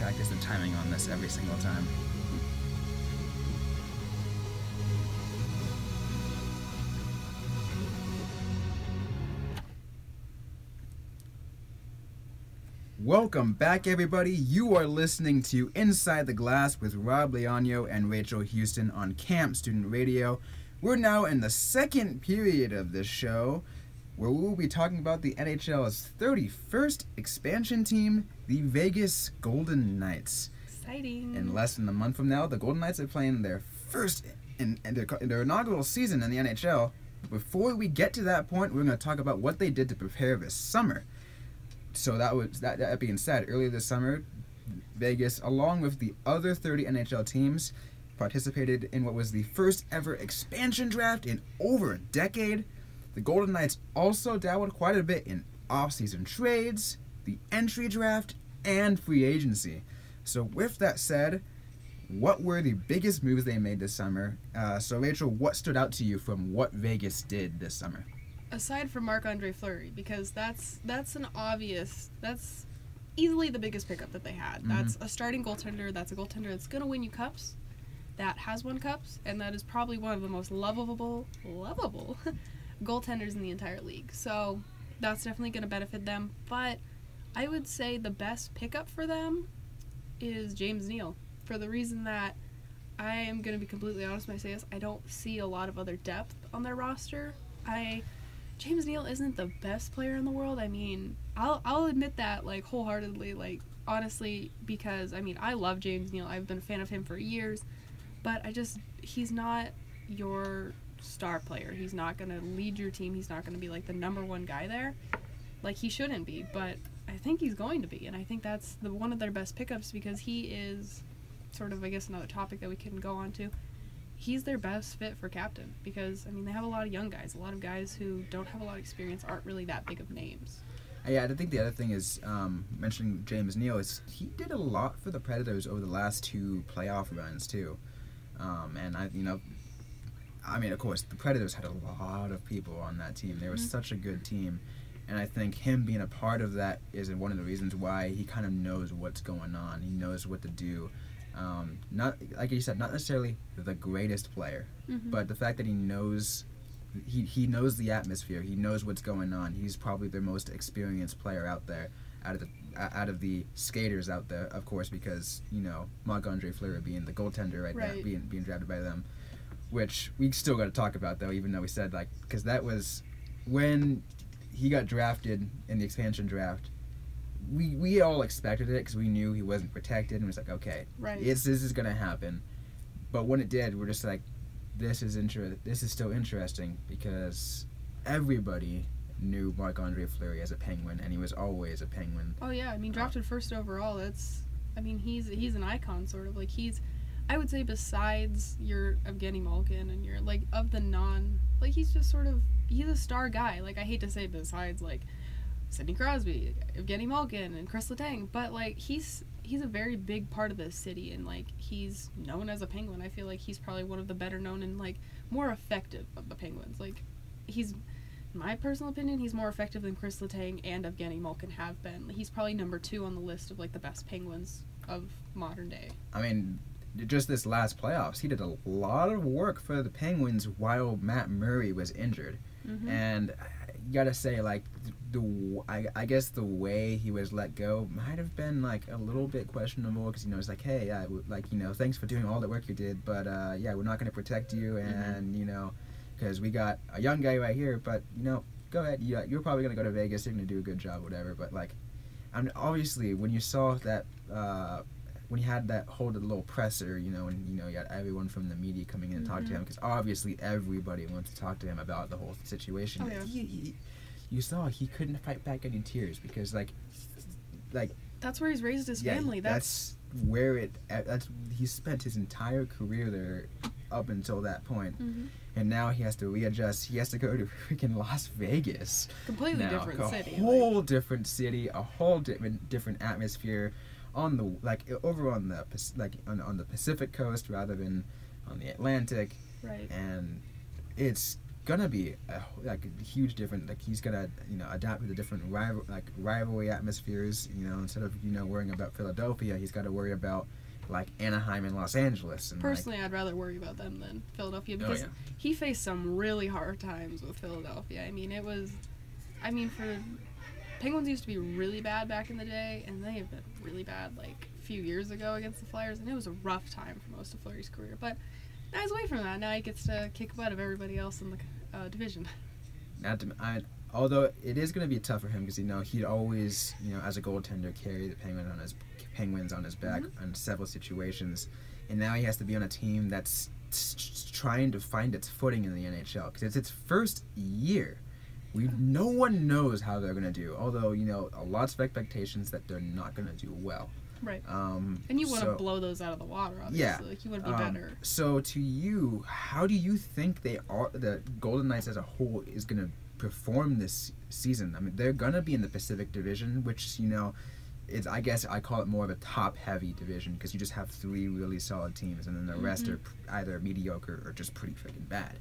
practice the timing on this every single time. Welcome back, everybody. You are listening to Inside the Glass with Rob Leonio and Rachel Houston on Camp Student Radio. We're now in the second period of this show, where we will be talking about the NHL's 31st expansion team, the Vegas Golden Knights. Exciting. In less than a month from now, the Golden Knights are playing their first in their inaugural season in the NHL. Before we get to that point, we're going to talk about what they did to prepare this summer. So that being said, earlier this summer, Vegas, along with the other 30 NHL teams, participated in what was the first ever expansion draft in over a decade. The Golden Knights also dabbled quite a bit in off-season trades, the entry draft, and free agency. So with that said, what were the biggest moves they made this summer? So Rachel, what stood out to you from what Vegas did this summer? Aside from Marc-Andre Fleury, because that's easily the biggest pickup that they had. Mm-hmm. That's a starting goaltender. That's a goaltender that's going to win you cups, that has won cups, and that is probably one of the most lovable goaltenders in the entire league. So that's definitely going to benefit them. But I would say the best pickup for them is James Neal, for the reason that I am going to be completely honest when I say this. I don't see a lot of other depth on their roster. James Neal isn't the best player in the world. I mean, I'll admit that, like, wholeheartedly, like, honestly, because, I mean, I love James Neal. I've been a fan of him for years, but he's not your star player. He's not going to lead your team. He's not going to be, like, the number one guy there. Like, he shouldn't be, but I think he's going to be, and I think that's one of their best pickups, because he is sort of, I guess, another topic that we can go on to. He's their best fit for captain, because, I mean, they have a lot of young guys. A lot of guys who don't have a lot of experience, aren't really that big of names. Yeah, I think the other thing is, mentioning James Neal, is he did a lot for the Predators over the last two playoff runs, too. And, of course, the Predators had a lot of people on that team. They were such a good team. And I think him being a part of that is one of the reasons why he kind of knows what's going on. He knows what to do. Not, like you said, not necessarily the greatest player, but the fact that he knows the atmosphere, he knows what's going on. He's probably the most experienced player out there, out of the skaters out there, of course, because, Marc-Andre Fleury being the goaltender right now, being drafted by them, which we still got to talk about, though, even though we said, like, because that was when he got drafted in the expansion draft. We all expected it because we knew he wasn't protected, and it was like, okay, this is going to happen. But when it did, we're just like, this is still interesting, because everybody knew Marc-Andre Fleury as a Penguin, and he was always a Penguin. Oh yeah, I mean, drafted first overall. He's an icon, sort of. Like, I would say, besides your Evgeny Malkin and your, like, of the he's just sort of, he's a star guy. Like, I hate to say besides, like, Sidney Crosby, Evgeny Malkin, and Chris Letang, but, like, he's a very big part of the city, and, like, he's known as a Penguin. I feel like he's probably one of the better known and, like, more effective of the Penguins. Like, in my personal opinion, he's more effective than Chris Letang and Evgeny Malkin have been. He's probably number 2 on the list of, like, the best Penguins of modern day. I mean, just this last playoffs, he did a lot of work for the Penguins while Matt Murray was injured. And you gotta say, like, I guess the way he was let go might have been, like, a little bit questionable, because, it's like, hey, thanks for doing all the work you did, but, we're not going to protect you, and, because we got a young guy right here, but, go ahead, you're probably going to go to Vegas, you're going to do a good job, whatever, but, like, I mean, obviously, when you saw that, when he had that whole little presser, and, you got everyone from the media coming in and talking to him, because obviously everybody wants to talk to him about the whole situation. Oh, yeah. You saw he couldn't fight back any tears, because, like that's where he's raised his family. That's where he spent his entire career there up until that point. And now he has to readjust. He has to go to freaking Las Vegas. Completely different city. A whole different city, a whole different atmosphere, on the Pacific coast rather than on the Atlantic. Right. And it's gonna be a huge different. Like he's gonna adapt to the different rivalry atmospheres. Instead of worrying about Philadelphia, he's got to worry about like Anaheim and Los Angeles. And personally, I'd rather worry about them than Philadelphia because he faced some really hard times with Philadelphia. For Penguins used to be really bad back in the day, and they have been really bad like a few years ago against the Flyers, and it was a rough time for most of Fleury's career. But now he's away from that. Now he gets to kick butt of everybody else in the division. Although it is going to be tough for him because he'd always as a goaltender carry the Penguins on his back on several situations, and now he has to be on a team that's trying to find its footing in the NHL because it's its first year. No one knows how they're going to do, although lots of expectations that they're not going to do well. Right. And you want to blow those out of the water, obviously. Yeah. Like, you want to be better. So to you, how do you think the Golden Knights as a whole is going to perform this season? I mean, they're going to be in the Pacific Division, which, I guess I call it more of a top-heavy division because you just have 3 really solid teams, and then the rest are either mediocre or just pretty freaking bad.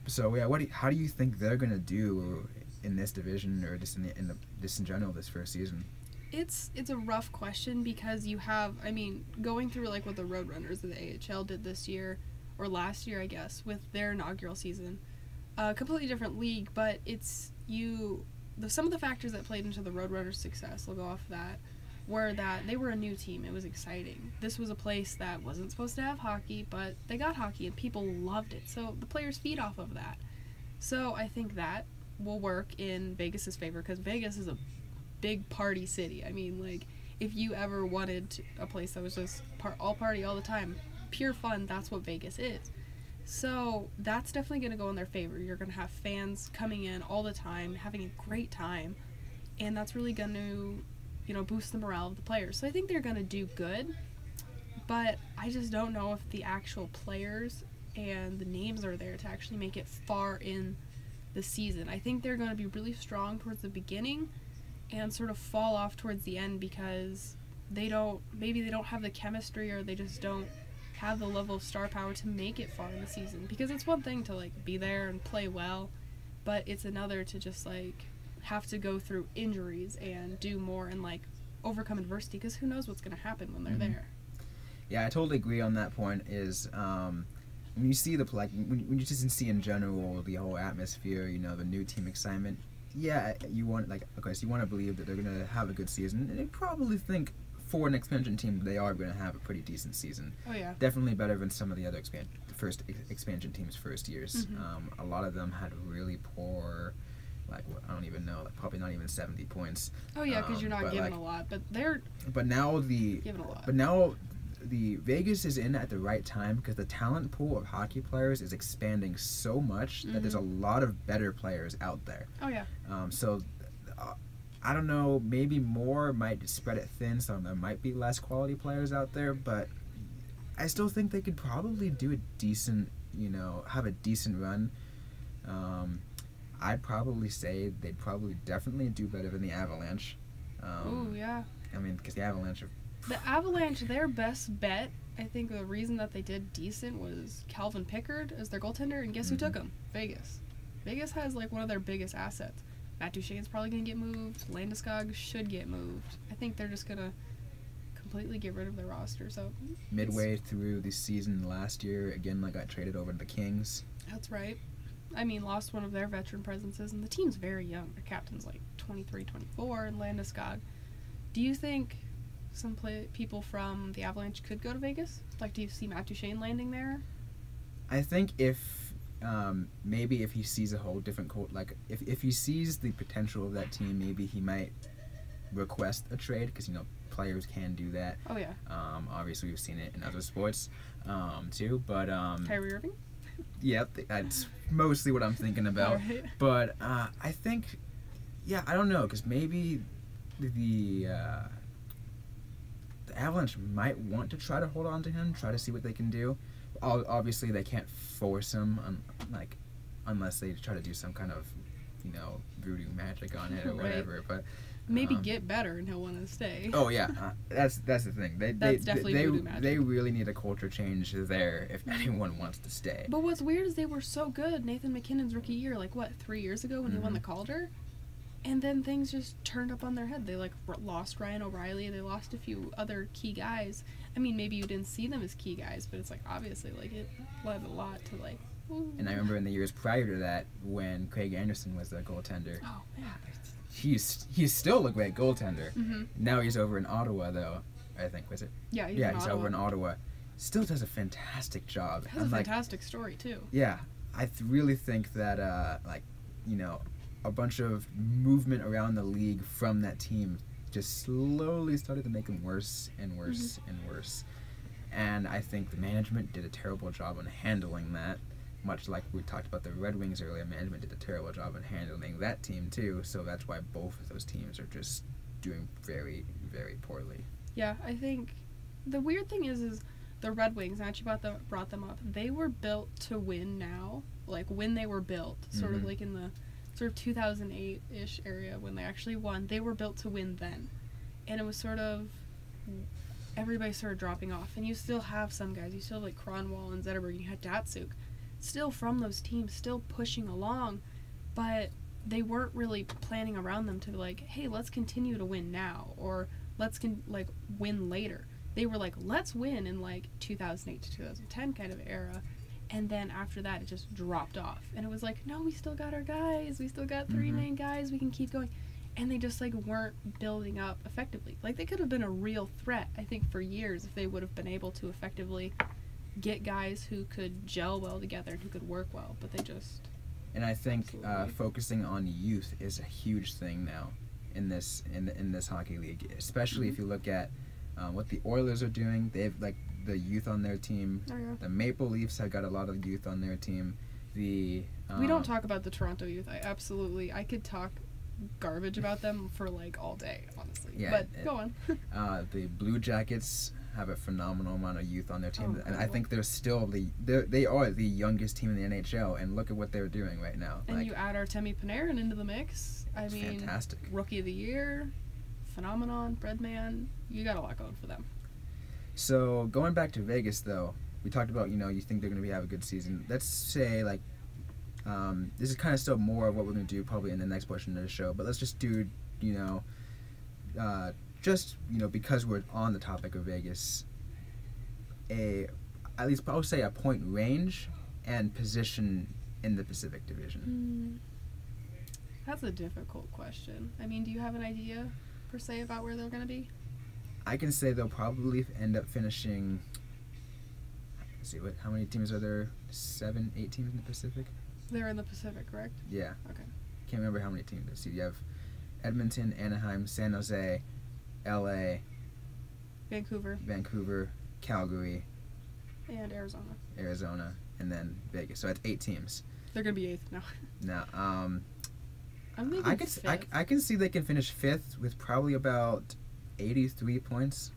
So yeah, how do you think they're gonna do in this division or just in general this first season? It's a rough question because you have going through like what the Roadrunners of the AHL did this year or last year I guess with their inaugural season, a completely different league, but some of the factors that played into the Roadrunners' success, I'll go off that, were that they were a new team. It was exciting. This was a place that wasn't supposed to have hockey, but they got hockey and people loved it. So the players feed off of that. So I think that will work in Vegas's favor because Vegas is a big party city. If you ever wanted a place that was just all party all the time, pure fun, that's what Vegas is. So that's definitely going to go in their favor. You're going to have fans coming in all the time, having a great time, and that's really going to boost the morale of the players. So I think they're going to do good, but I just don't know if the actual players and the names are there to actually make it far in the season. I think they're going to be really strong towards the beginning and sort of fall off towards the end because maybe they don't have the chemistry or they just don't have the level of star power to make it far in the season. Because it's one thing to be there and play well, but it's another to just have to go through injuries and do more and overcome adversity because who knows what's going to happen when they're there. Yeah, I totally agree on that point. When you see when you just see in general the whole atmosphere, the new team excitement. Yeah, you want so you want to believe that they're going to have a good season, and you probably think for an expansion team they are going to have a pretty decent season. Oh yeah, definitely better than some of the other expansion teams' first years. A lot of them had really poor. I don't even know, probably not even 70 points. Oh yeah, because you're not giving a lot, but they're. But now giving a lot. But now, the Vegas is in at the right time because the talent pool of hockey players is expanding so much that there's a lot of better players out there. Oh yeah. I don't know, maybe more might spread it thin, so there might be less quality players out there, but I still think they could probably do a decent, have a decent run. I'd probably say they'd definitely do better than the Avalanche. Ooh, yeah. Because the Avalanche their best bet, I think the reason that they did decent was Calvin Pickard as their goaltender, and guess who took him? Vegas. Vegas has one of their biggest assets. Matt Duchene's probably going to get moved. Landeskog should get moved. I think they're just going to completely get rid of their roster. So midway through the season last year, again, got traded over to the Kings. That's right. Lost one of their veteran presences, and the team's very young. Their captain's 23, 24, and Landeskog. Do you think some people from the Avalanche could go to Vegas? Do you see Matt Duchene landing there? I think maybe if he sees a whole different if he sees the potential of that team, maybe he might request a trade because players can do that. Oh yeah. Obviously we've seen it in other sports too, but Kyrie Irving. Yep, that's mostly what I'm thinking about. Right. But I think, I don't know, because maybe the Avalanche might want to try to hold on to him, try to see what they can do. Obviously, they can't force him, unless they try to do some kind of, voodoo magic on it or whatever. But maybe get better and he'll want to stay. Oh yeah, that's the thing. That's definitely voodoo magic. They really need a culture change there if anyone wants to stay. But what's weird is they were so good Nathan McKinnon's rookie year, like what, 3 years ago when he won the Calder, and then things just turned up on their head. They like lost Ryan O'Reilly, they lost a few other key guys. I mean, maybe you didn't see them as key guys, but it's like obviously like it led a lot to like. Ooh. And I remember in the years prior to that when Craig Anderson was the goaltender. Oh man. He's still a great goaltender. Mm-hmm. Now he's over in Ottawa, though. I think, was it? Yeah, he's over in Ottawa. Still does a fantastic job. Has a fantastic story too. Yeah, I really think that like, you know, a bunch of movement around the league from that team just slowly started to make him worse and worse and worse. And I think the management did a terrible job on handling that. Much like we talked about the Red Wings earlier, management did a terrible job in handling that team too, so that's why both of those teams are just doing very, very poorly. Yeah, I think the weird thing is the Red Wings, I actually brought them up, they were built to win now, like when they were built, sort of like in the sort of 2008-ish area when they actually won, they were built to win then. And it was sort of, everybody started dropping off, and you still have some guys, you still have like Kronwall and Zetterberg, you had Datsuk, still from those teams, still pushing along, but they weren't really planning around them to be like, hey, let's continue to win now, or let's like win later. They were like, let's win in like 2008 to 2010 kind of era, and then after that it just dropped off, and it was like, no, we still got our guys, we still got three main guys, we can keep going, and they just like weren't building up effectively. Like they could have been a real threat, I think, for years if they would have been able to effectively get guys who could gel well together and who could work well, but they just. And I think focusing on youth is a huge thing now in this hockey league, especially if you look at what the Oilers are doing. They have like the youth on their team. Oh, yeah. The Maple Leafs have got a lot of youth on their team. We don't talk about the Toronto youth. I could talk garbage about them for like all day, honestly. Yeah, but go on. The Blue Jackets have a phenomenal amount of youth on their team, and I think they're still they are the youngest team in the NHL, and look at what they're doing right now. And like, you add Artemi Panarin into the mix. I mean, fantastic. Rookie of the year, phenomenon, Breadman. You got a lot going for them. So going back to Vegas, though, we talked about, you know, you think they're going to have a good season. Let's say like this is kind of still more of what we're going to do probably in the next portion of the show, but let's just do, you know, just, you know, because we're on the topic of Vegas, at least I would say a point range and position in the Pacific Division. That's a difficult question. I mean, do you have an idea, per se, about where they're going to be? I can say they'll probably end up finishing, let's see, how many teams are there? 7, 8 teams in the Pacific? They're in the Pacific, correct? Yeah. Okay. Can't remember how many teams. Let's see, you have Edmonton, Anaheim, San Jose, LA, Vancouver, Calgary, and Arizona, and then Vegas. So that's 8 teams. They're gonna be 8th now. No, I'm thinking fifth. I can see they can finish 5th with probably about 83 points.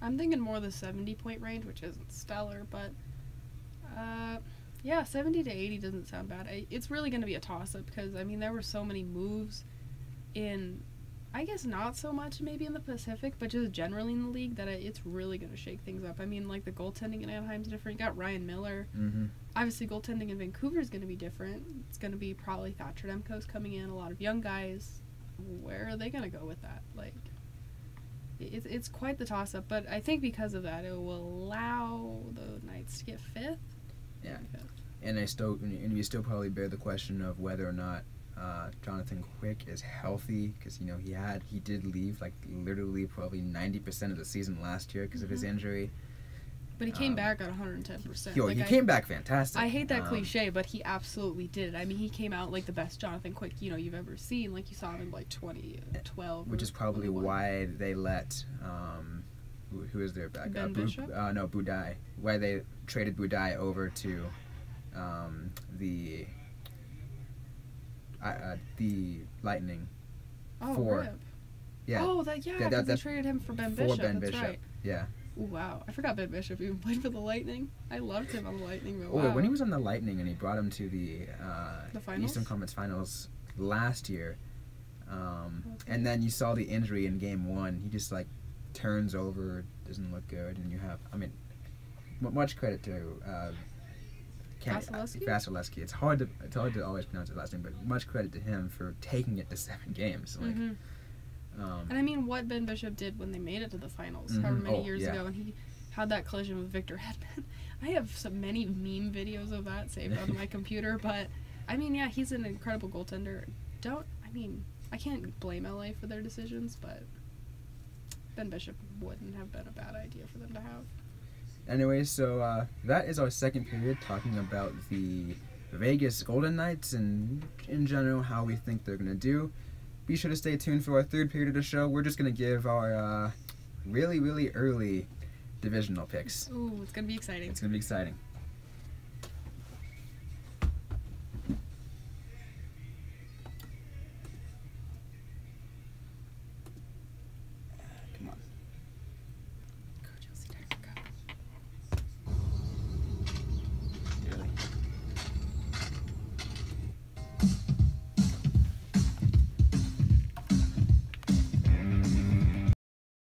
I'm thinking more the 70-point range, which isn't stellar, but yeah, 70 to 80 doesn't sound bad. It's really gonna be a toss-up because I mean there were so many moves in. I guess not so much maybe in the Pacific, but just generally in the league that it's really going to shake things up. I mean, like the goaltending in Anaheim's different. You got Ryan Miller. Obviously, goaltending in Vancouver is going to be different. It's going to be probably Thatcher Demko's coming in, a lot of young guys. Where are they going to go with that? Like, it's quite the toss-up, but I think because of that, it will allow the Knights to get 5th. Yeah, and we still probably bear the question of whether or not Jonathan Quick is healthy, because you know he did leave like literally probably 90% of the season last year because of his injury. But he came back at 110%. He came back fantastic. I hate that cliche, but he absolutely did. I mean, he came out like the best Jonathan Quick you've ever seen. Like you saw him in like 2012. Which is probably 21. Why they let who is their backup? Ben Bishop? No, Budai. Why they traded Budai over to the Lightning. Oh, for rip. Yeah. Oh, they traded him for Ben Bishop. That's right. Yeah. Ooh, wow, I forgot Ben Bishop even played for the Lightning. I loved him on the Lightning, but wow. When he was on the Lightning and he brought him to the finals? Eastern Conference Finals last year, And then you saw the injury in game 1. He just like turns over, doesn't look good, and you have, I mean, much credit to Vasilevsky. It's hard to always pronounce his last name, but much credit to him for taking it to 7 games. Like, and I mean, what Ben Bishop did when they made it to the finals, however many years ago, and he had that collision with Victor Hedman. I have so many meme videos of that saved on my computer, but I mean, yeah, he's an incredible goaltender. I can't blame LA for their decisions, but Ben Bishop wouldn't have been a bad idea for them to have. Anyway, so that is our second period, talking about the Vegas Golden Knights and in general how we think they're going to do. Be sure to stay tuned for our third period of the show. We're just going to give our really, really early divisional picks. Ooh, it's going to be exciting. It's going to be exciting.